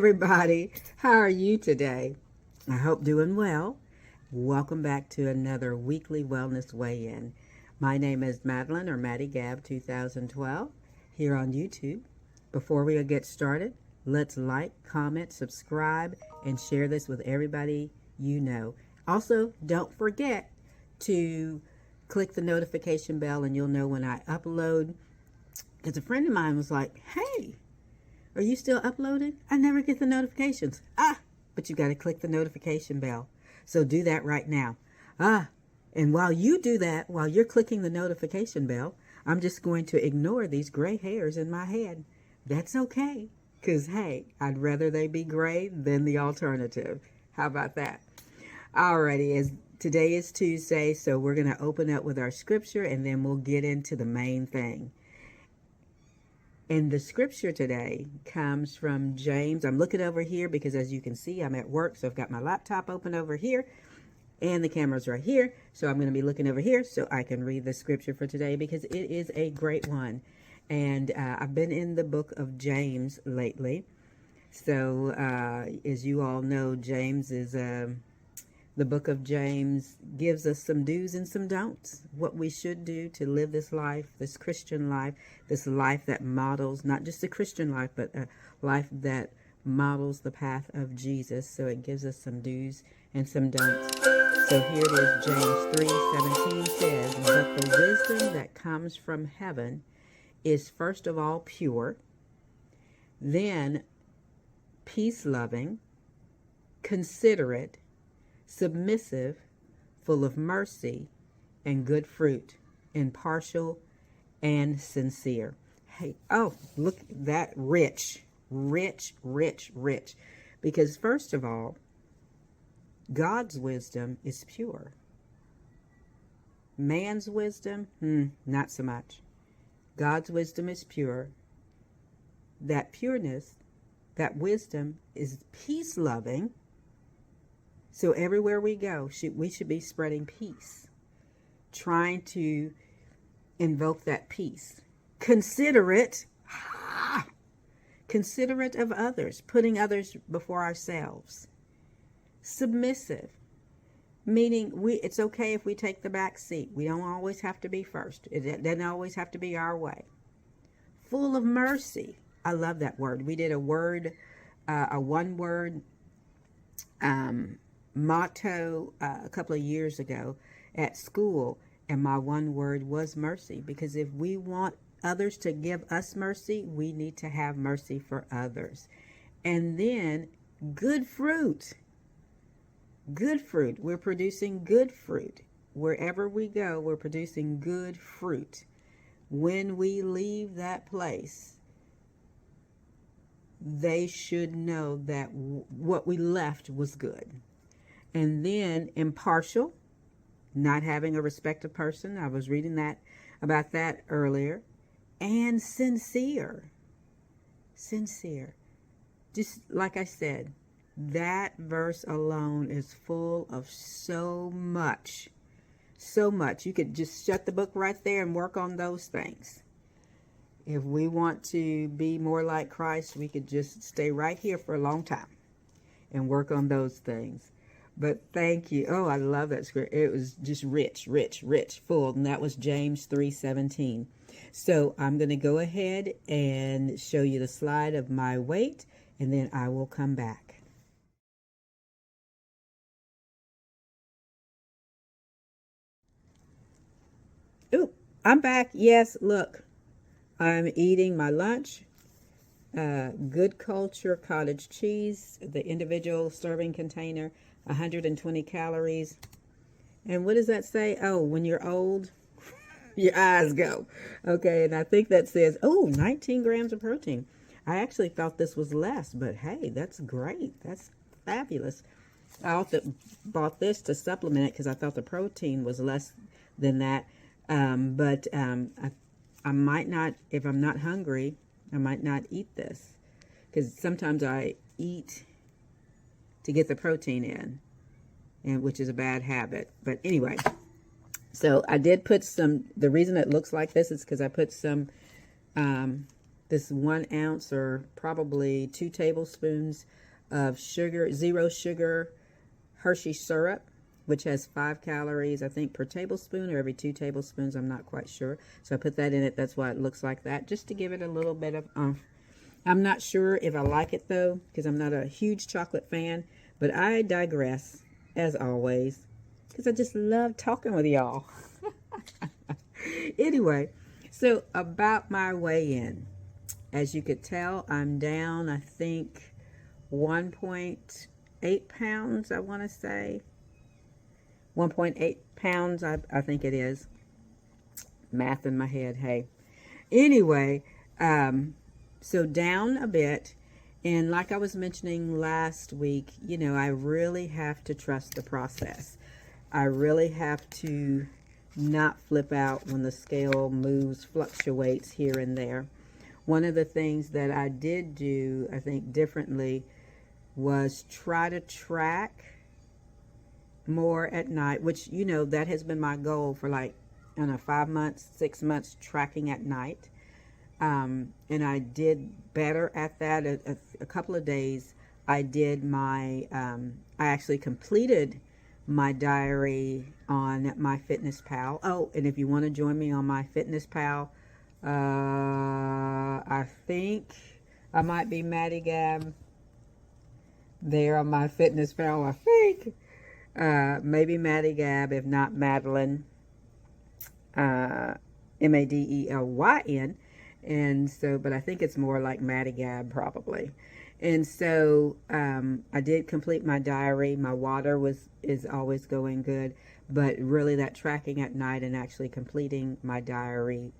everybody. How are you today? I hope doing well. Welcome back to another weekly wellness weigh-in. My name is Madeline, or Maddie Gab 2012, here on YouTube. Before we get started, let's like, comment, subscribe, and share this with everybody you know. Also, don't forget to click the notification bell and you'll know when I upload. Because a friend of mine was like, hey, are you still uploading? I never get the notifications. But you got to click the notification bell. So do that right now. And while you do that, while you're clicking the notification bell, I'm just going to ignore these gray hairs in my head. That's okay. Because, hey, I'd rather they be gray than the alternative. How about that? Alrighty, today is Tuesday, so we're going to open up with our scripture and then we'll get into the main thing. And the scripture today comes from James. I'm looking over here because, as you can see, I'm at work. So I've got my laptop open over here and the camera's right here. So I'm going to be looking over here so I can read the scripture for today because it is a great one. And I've been in the book of James lately. So as you all know, James is... The book of James gives us some do's and some don'ts, what we should do to live this life, this Christian life, this life that models, not just a Christian life, but a life that models the path of Jesus. So it gives us some do's and some don'ts. So here it is, James 3:17 says, but the wisdom that comes from heaven is first of all pure, then peace-loving, considerate, submissive, full of mercy and good fruit, impartial and sincere. Hey, look at that, rich. Because first of all, God's wisdom is pure. Man's wisdom, not so much. God's wisdom is pure. That pureness, that wisdom is peace-loving. So everywhere we go, we should be spreading peace, trying to invoke that peace. Considerate of others, putting others before ourselves. Submissive, meaning it's okay if we take the back seat. We don't always have to be first. It doesn't always have to be our way. Full of mercy. I love that word. We did a one-word motto a couple of years ago at school, and my one word was mercy, because if we want others to give us mercy, we need to have mercy for others. And then good fruit. We're producing good fruit. Wherever we go, we're producing good fruit. When we leave that place, they should know that what we left was good. And then impartial, not having a respect of person. I was reading about that earlier. And sincere. Just like I said, that verse alone is full of so much. You could just shut the book right there and work on those things. If we want to be more like Christ, we could just stay right here for a long time and work on those things. But thank you. Oh, I love that script. It was just rich, full. And that was James 3:17. So I'm going to go ahead and show you the slide of my weight, and then I will come back. Ooh, I'm back. Yes, look. I'm eating my lunch. Good Culture cottage cheese, the individual serving container. 120 calories. And what does that say? Oh, when you're old, your eyes go. Okay, and I think that says, 19 grams of protein. I actually thought this was less, but hey, that's great. That's fabulous. I also bought this to supplement it because I thought the protein was less than that. But I might not, if I'm not hungry, I might not eat this. Because sometimes I eat to get the protein in, and which is a bad habit. But anyway, so I did put some, the reason it looks like this is because I put some this 1 ounce or probably 2 tablespoons of sugar, zero sugar Hershey syrup, which has 5 calories, I think, per tablespoon, or every 2 tablespoons. I'm not quite sure. So I put that in it. That's why it looks like that, just to give it a little bit of I'm not sure if I like it, though, because I'm not a huge chocolate fan. But I digress, as always, because I just love talking with y'all. Anyway, so about my weigh-in. As you could tell, I'm down, I think, 1.8 pounds, I want to say. 1.8 pounds, I think it is. Math in my head, hey. Anyway, so down a bit. And like I was mentioning last week, you know, I really have to trust the process. I really have to not flip out when the scale moves, fluctuates here and there. One of the things that I did do, I think, differently was try to track more at night, which, you know, that has been my goal for like, I don't know, 5 months, 6 months, tracking at night. And I did better at that. A couple of days I did my, I actually completed my diary on MyFitnessPal. Oh, and if you want to join me on MyFitnessPal, I think I might be Maddie Gab there on MyFitnessPal, I think. Maybe Maddie Gab, if not Madeline, Madelyn. And so, but I think it's more like Maddie Gab probably. And so I did complete my diary. My water is always going good, but really that tracking at night and actually completing my diary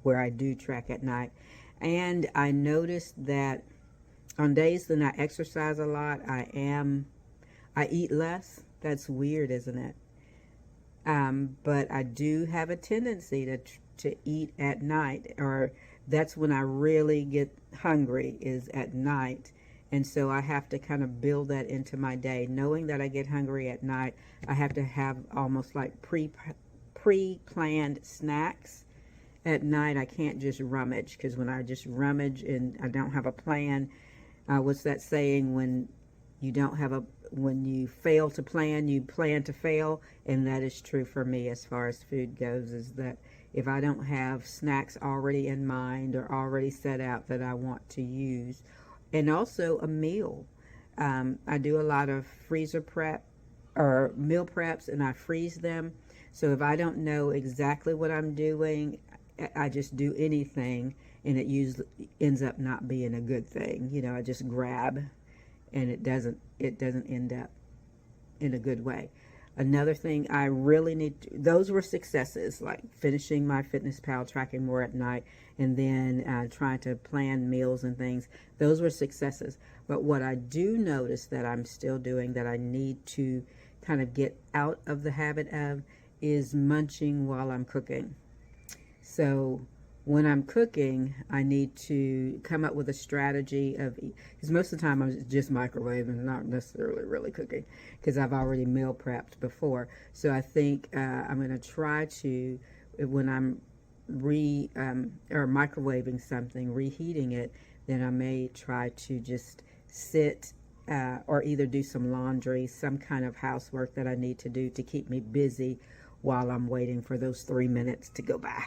where I do track at night. And I noticed that on days that I exercise a lot, I eat less. That's weird, isn't it? But I do have a tendency to eat at night, or that's when I really get hungry, is at night. And so I have to kind of build that into my day. Knowing that I get hungry at night, I have to have almost like pre-planned snacks at night. I can't just rummage, because when I just rummage and I don't have a plan, what's that saying, when you fail to plan, you plan to fail? And that is true for me as far as food goes, is that if I don't have snacks already in mind or already set out that I want to use, and also a meal. I do a lot of freezer prep or meal preps, and I freeze them. So if I don't know exactly what I'm doing, I just do anything, and it usually ends up not being a good thing. You know, I just grab, and it doesn't end up in a good way. Another thing I really need to, those were successes, like finishing MyFitnessPal, tracking more at night, and then trying to plan meals and things. Those were successes. But what I do notice that I'm still doing, that I need to kind of get out of the habit of, is munching while I'm cooking. So when I'm cooking, I need to come up with a strategy of, because most of the time I'm just microwaving, not necessarily really cooking, because I've already meal prepped before. So I think I'm going to try to, when I'm or microwaving something, reheating it, then I may try to just sit or either do some laundry, some kind of housework that I need to do to keep me busy while I'm waiting for those 3 minutes to go by.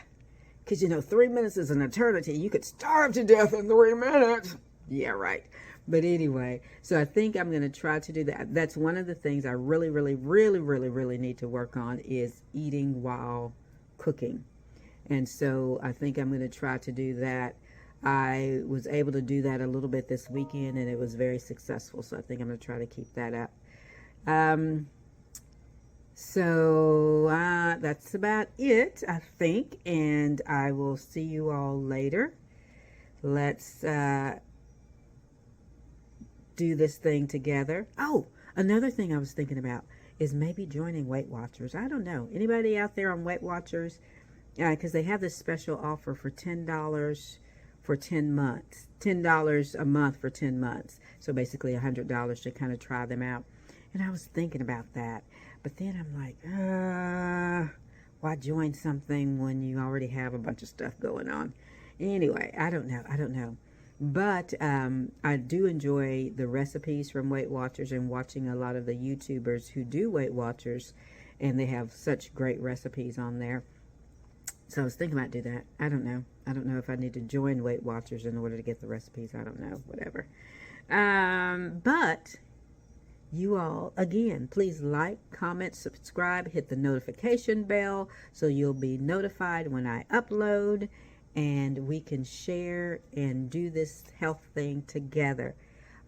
Because, you know, 3 minutes is an eternity. You could starve to death in 3 minutes. Yeah, right. But anyway, so I think I'm going to try to do that. That's one of the things I really, really, really, really, really need to work on, is eating while cooking. And so I think I'm going to try to do that. I was able to do that a little bit this weekend, and it was very successful. So I think I'm going to try to keep that up. So that's about it, I think, and I will see you all later. Let's do this thing together. Oh, another thing I was thinking about is maybe joining Weight Watchers. I don't know. Anybody out there on Weight Watchers? Because they have this special offer for $10 for 10 months. $10 a month for 10 months. So basically $100 to kind of try them out. And I was thinking about that. But then I'm like, why join something when you already have a bunch of stuff going on? Anyway, I don't know. But I do enjoy the recipes from Weight Watchers and watching a lot of the YouTubers who do Weight Watchers, and they have such great recipes on there. So I was thinking about do that. I don't know. I don't know if I need to join Weight Watchers in order to get the recipes. I don't know. Whatever. But you all, again, please like, comment, subscribe, hit the notification bell so you'll be notified when I upload, and we can share and do this health thing together.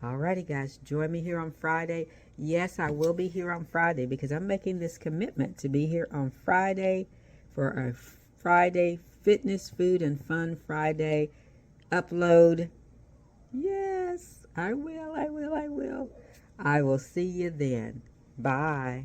Alrighty, guys, join me here on Friday. Yes, I will be here on Friday because I'm making this commitment to be here on Friday for a Friday Fitness, Food, and Fun Friday upload. Yes, I will. I will see you then. Bye.